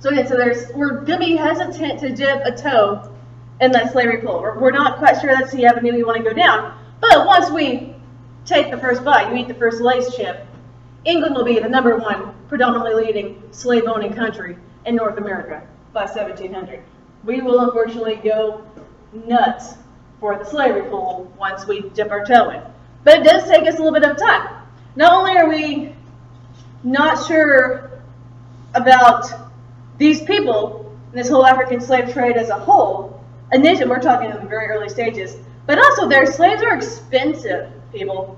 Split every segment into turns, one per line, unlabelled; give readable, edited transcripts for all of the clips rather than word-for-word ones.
So again, we're going to be hesitant to dip a toe in that slavery pool. We're not quite sure that's the avenue we want to go down. But once we take the first bite, you eat the first Lay's chip, England will be the #1 predominantly leading slave-owning country in North America by 1700. We will unfortunately go nuts for the slavery pool once we dip our toe in. But it does take us a little bit of time. Not only are we not sure about these people, this whole African slave trade as a whole, initially we're talking in the very early stages, but also their slaves are expensive, people.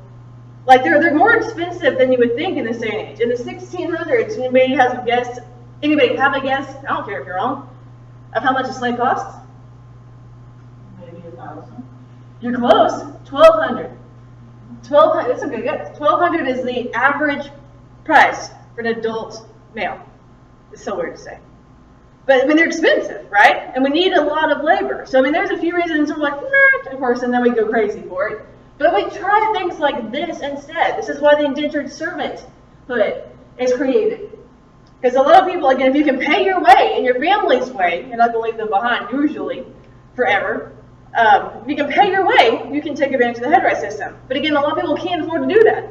Like they're more expensive than you would think in this day and age. In the 1600s, anybody have a guess? I don't care if you're wrong. Of how much a slave costs?
Maybe 1,000.
You're close. 1,200. 1,200. That's a good guess. 1,200 is the average price for an adult male. It's so weird to say. But I mean, they're expensive, right? And we need a lot of labor. So I mean, there's a few reasons we're like, nah, of course, and then we go crazy for it. But we try things like this instead. This is why the indentured servanthood is created. Because a lot of people, again, if you can pay your way and your family's way, you're not going to leave them behind usually forever. If you can pay your way, you can take advantage of the headright system. But again, a lot of people can't afford to do that.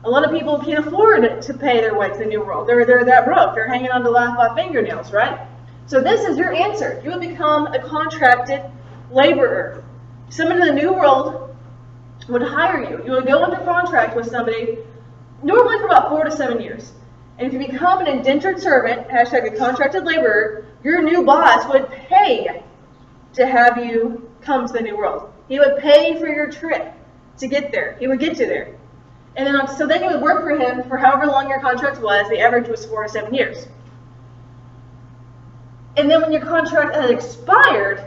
A lot of people can't afford to pay their way to the new world. They're that broke. They're hanging on to laugh by fingernails, right? So this is your answer. You would become a contracted laborer. Someone in the new world would hire you. You would go under contract with somebody, normally for about 4 to 7 years. And if you become an indentured servant, hashtag a contracted laborer, your new boss would pay to have you come to the new world. He would pay for your trip to get there. He would get you there. And then, so then you would work for him for however long your contract was. The average was 4 to 7 years. And then when your contract had expired,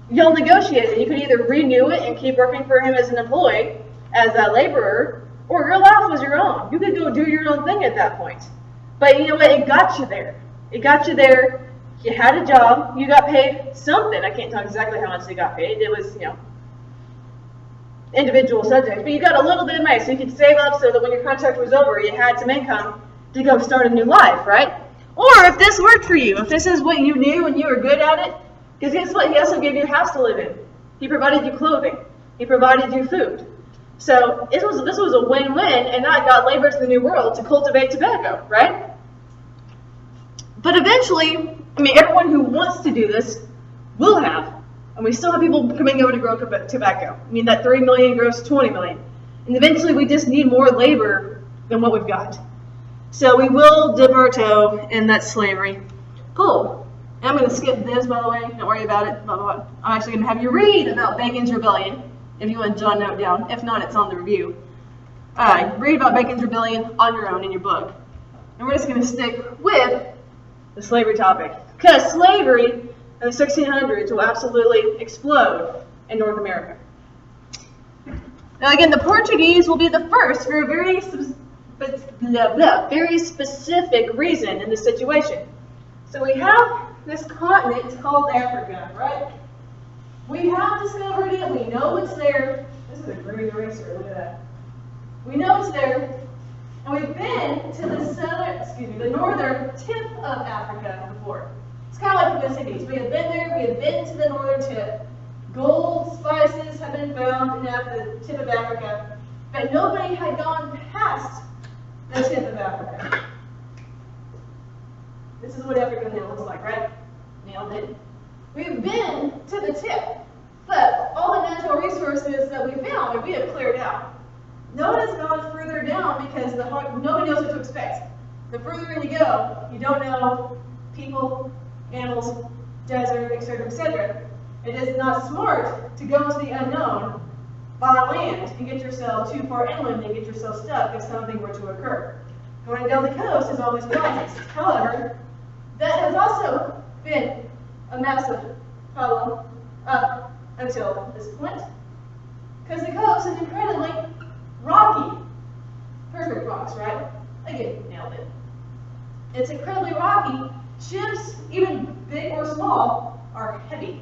you'll negotiate it. You could either renew it and keep working for him as an employee, as a laborer, or your life was your own. You could go do your own thing at that point. But you know what? It got you there. It got you there. You had a job. You got paid something. I can't tell exactly how much you got paid. It was, individual subject. But you got a little bit of money, so you could save up so that when your contract was over, you had some income to go start a new life, right? Or if this worked for you, if this is what you knew and you were good at it, because guess what? He also gave you a house to live in. He provided you clothing. He provided you food. So this was a win-win, and that got laborers in the New World to cultivate tobacco, right? But eventually, everyone who wants to do this will have. And we still have people coming over to grow tobacco. That 3 million grows 20 million. And eventually we just need more labor than what we've got. So we will dip our toe in that slavery pool. And I'm going to skip this, by the way. Don't worry about it. I'm actually going to have you read about Bacon's Rebellion, if you want to jot a note down. If not, it's on the review. Read about Bacon's Rebellion on your own in your book. And we're just going to stick with the slavery topic. Because slavery in the 1600s will absolutely explode in North America. Now again, the Portuguese will be the first for a very specific reason in this situation. So we have this continent called Africa, right? We have discovered it. We know it's there. This is a great eraser. Look at that. We know it's there. And we've been to the northern tip of Africa before. It's kind of like the Mississippi. We have been there. We have been to the northern tip. Gold, spices have been found in the tip of Africa, but nobody had gone past the tip of Africa. This is what Africa now looks like, right? Nailed it. We've been to the tip, but all the natural resources that we found, we have cleared out. No one has gone further down because nobody knows what to expect. The further in you go, you don't know people, animals, desert, etc., etc. It is not smart to go into the unknown by land and get yourself too far inland and get yourself stuck if something were to occur. Going down the coast is always wisest. However, that has also been a massive problem up until this point, because the coast is incredibly rocky. Perfect rocks, right? Again, nailed it. It's incredibly rocky. Ships, even big or small, are heavy.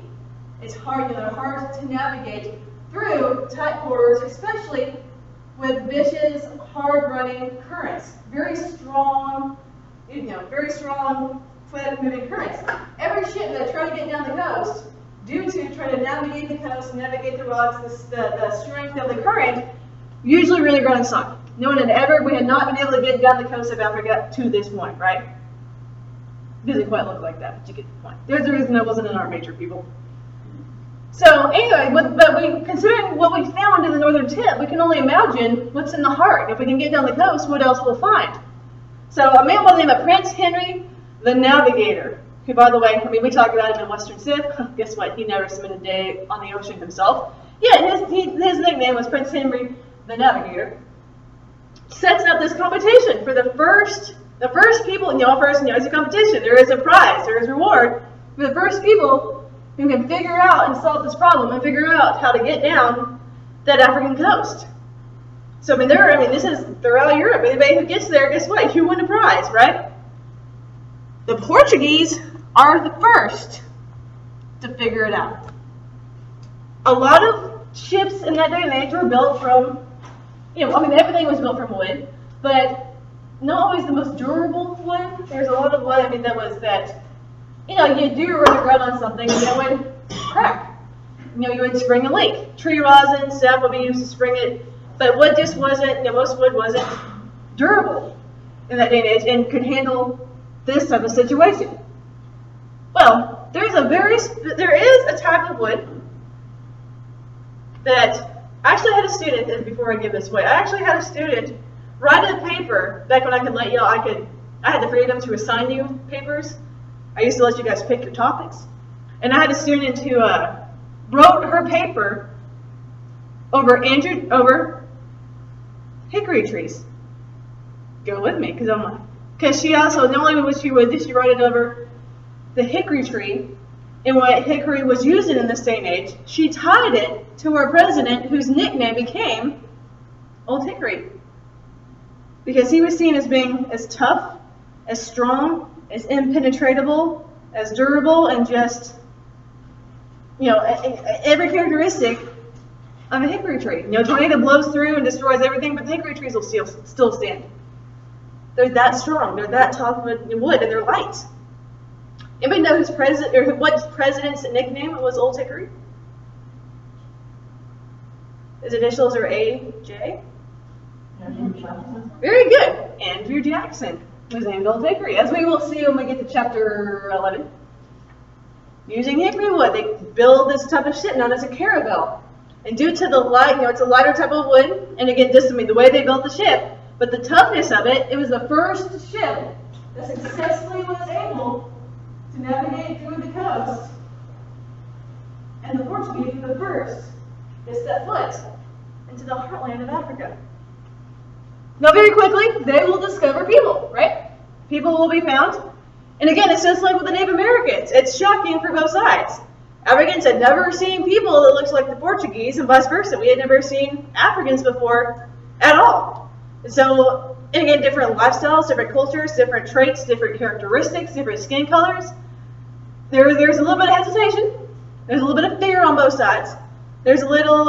It's hard, they're hard to navigate through tight corridors, especially with vicious, hard-running currents. Very strong moving currents. Every ship that tried to get down the coast, due to trying to navigate the coast, navigate the rocks, the strength of the current, usually really run sunk. No one we had not been able to get down the coast of Africa to this point, right? It doesn't quite look like that, but you get the point. There's a reason that wasn't in our major, people. So anyway, considering what we found in the northern tip, we can only imagine what's in the heart. If we can get down the coast, what else we'll find? So a man by the name of Prince Henry the Navigator, who, by the way, we talk about him in Western Civ. Guess what? He never spent a day on the ocean himself. Yeah, his nickname was Prince Henry the Navigator. Sets up this competition for the first people. It's a competition. There is a prize. There is a reward for the first people who can figure out and solve this problem and figure out how to get down that African coast. So this is throughout Europe. Anybody who gets there, guess what? You win a prize, right? The Portuguese are the first to figure it out. A lot of ships in that day and age were built from, everything was built from wood, but not always the most durable wood. There's a lot of wood, you do run a ground on something and it would crack. You would spring a leak. Tree rosin, sap would be used to spring it, but wood just wasn't, most wood wasn't durable in that day and age and could handle this type of situation. Well, there is a type of wood that I actually had a student, and before I give this away, I actually had a student write a paper back when I had the freedom to assign you papers. I used to let you guys pick your topics. And I had a student who wrote her paper over hickory trees. Go with me, because she also, not only was she wrote it over the hickory tree and what hickory was used in this day and age, she tied it to our president, whose nickname became Old Hickory. Because he was seen as being as tough, as strong, as impenetrable, as durable, and just, every characteristic of a hickory tree. Tornado blows through and destroys everything, but the hickory trees will still stand. They're that strong, they're that tough of wood, and they're light. Anybody know what president's nickname was Old Hickory? His initials are AJ? Very good. Andrew Jackson was named Old Hickory, as we will see when we get to chapter 11. Using hickory wood, they build this type of ship known as a caravel. And due to the light, it's a lighter type of wood, and again, the way they built the ship, but the toughness of it, it was the first ship that successfully was able to navigate through the coast. And the Portuguese were the first to step foot into the heartland of Africa. Now, very quickly, they will discover people, right? People will be found. And again, it's just like with the Native Americans. It's shocking for both sides. Africans had never seen people that looked like the Portuguese, and vice versa. We had never seen Africans before at all. So, and again, different lifestyles, different cultures, different traits, different characteristics, different skin colors. There's a little bit of hesitation. There's a little bit of fear on both sides. There's a little,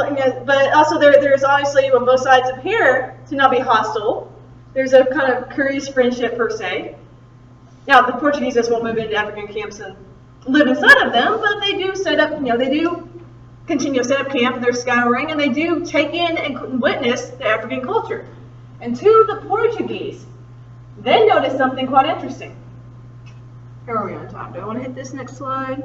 but also there's obviously, when both sides appear to not be hostile, there's a kind of curious friendship per se. Now, the Portuguese just won't move into African camps and live inside of them, but they do set up, they do continue to set up camp, they're scouring, and they do take in and witness the African culture. And to the Portuguese, they notice something quite interesting. How are we on time? Do I want to hit this next slide?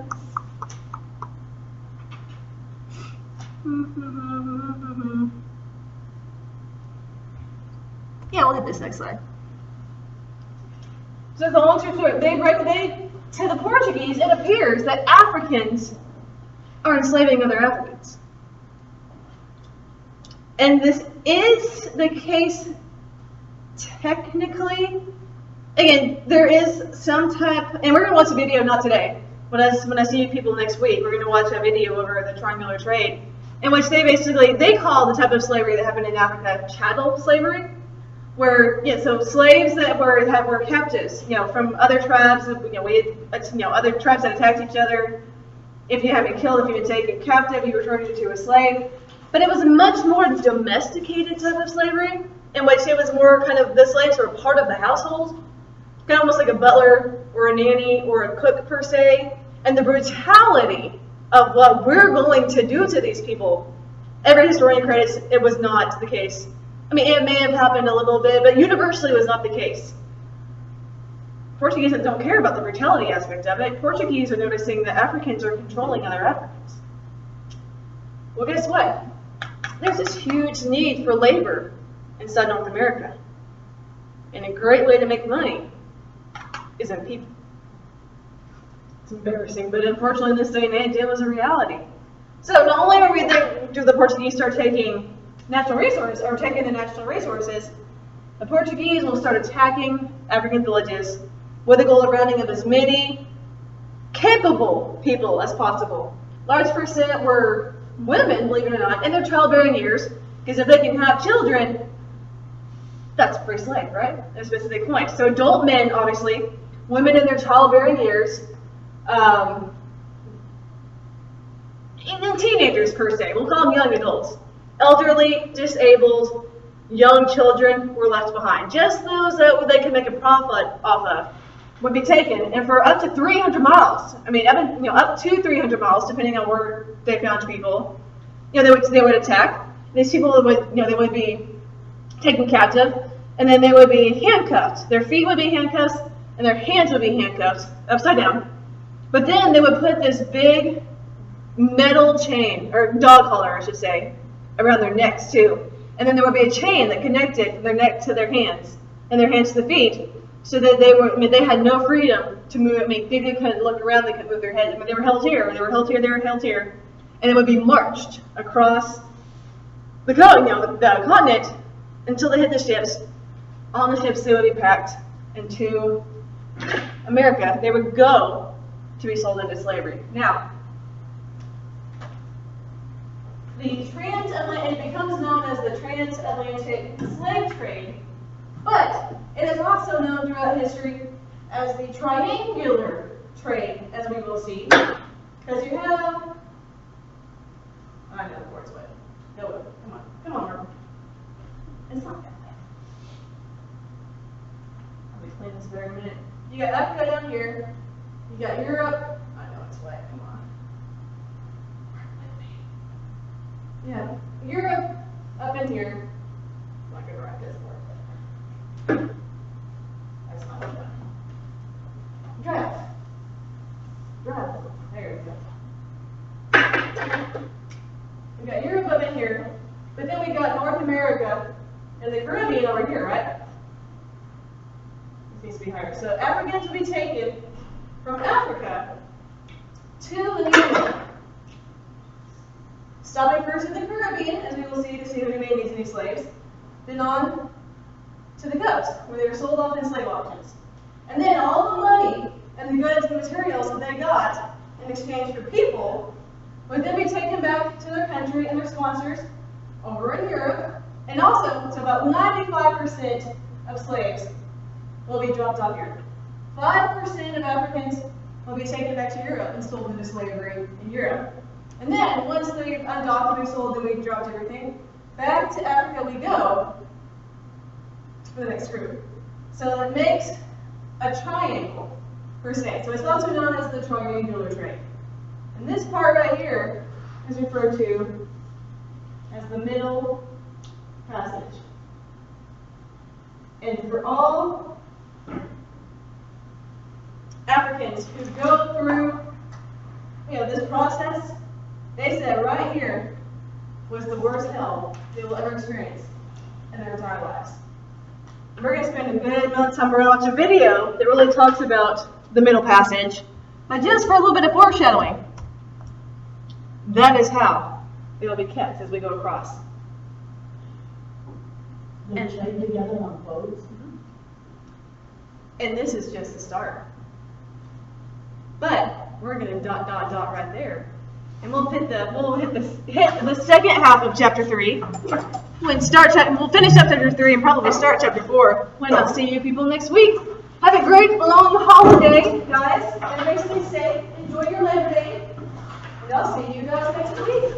Yeah, we'll hit this next slide. So the long story short, to the Portuguese, it appears that Africans are enslaving other Africans. And this is the case technically. Again, there is some type, and we're going to watch a video, not today. When I see people next week, we're going to watch a video over the triangular trade, in which they call the type of slavery that happened in Africa chattel slavery, where so slaves that were captives, from other tribes, other tribes that attacked each other. If you had been killed, if you had taken captive, you were turned into a slave. But it was a much more domesticated type of slavery, in which it was more kind of the slaves were part of the household. kind of almost like a butler or a nanny or a cook per se, and the brutality of what we're going to do to these people. Every historian credits it was not the case. I mean, it may have happened a little bit, but universally it was not the case. Portuguese don't care about the brutality aspect of it. Portuguese are noticing that Africans are controlling other Africans. Well, guess what? There's this huge need for labor inside North America. And a great way to make money is in people. It's embarrassing, but unfortunately in this day and age, it was a reality. So not only are we there, do the Portuguese start taking natural resources, or taking the natural resources, the Portuguese will start attacking African villages with the goal of rounding up as many capable people as possible. Large percent were women, believe it or not, in their childbearing years, because if they can have children, that's free slave, right? That's a specific point. So adult men, obviously, women in their childbearing years, and teenagers per se, we'll call them young adults. Elderly, disabled, young children were left behind. Just those that they could make a profit off of would be taken, and for up to 300 miles. I mean, up to 300 miles, depending on where they found people. They would attack. These people they would be taken captive, and then they would be handcuffed. Their feet would be handcuffed, and their hands would be handcuffed upside down. But then they would put this big metal chain, or dog collar, I should say, around their necks too. And then there would be a chain that connected from their neck to their hands, and their hands to the feet, so that they had no freedom to move. I mean, they couldn't look around, they couldn't move their head. I mean, they were held here, they were held here, they were held here, and they would be marched across the continent until they hit the ships. On the ships, they would be packed into America. They would go to be sold into slavery. Now, it becomes known as the transatlantic slave trade, but it is also known throughout history as the triangular trade, as we will see, because you have, I know the board's wet. No, come on, Mark. It's not that bad. I'll be cleaning this very minute. You got Africa down here, you got Europe, I know it's wet, come on. Yeah, Europe up in here. I'm not gonna write this for. That's not what I'm Drive. There we go. We got Europe up in here, but then we got North America and the Caribbean over here, right? This needs to be higher. So Africans will be taken from Africa to the New World. Stopping first in the Caribbean, as we will see, to see who made these new slaves, then on to the coast, where they were sold off in slave auctions. And then all the money and the goods and materials that they got in exchange for people would then be taken back to their country and their sponsors over in Europe. And also, so about 95% of slaves will be dropped off here. 5% of Africans will be taken back to Europe and sold into slavery in Europe. And then, once they've undocked and sold, then we've dropped everything. Back to Africa we go for the next group. So it makes a triangle, per se. So it's also known as the triangular trade. And this part right here is referred to as the Middle Passage. And for all Africans who go through this process, they said right here was the worst hell they will ever experience in their entire lives. We're going to spend a good amount of time. We're going to watch a video that really talks about the Middle Passage. But just for a little bit of foreshadowing, that is how it will be kept as we go across.
They're chained together on boats.
And this is just the start. But we're going to dot right there. And we'll hit the second half of chapter 3. We'll finish up chapter 3 and probably start chapter 4 when I'll see you people next week. Have a great long holiday, guys. Everybody stay safe. Enjoy your Labor Day. And I'll see you guys next week.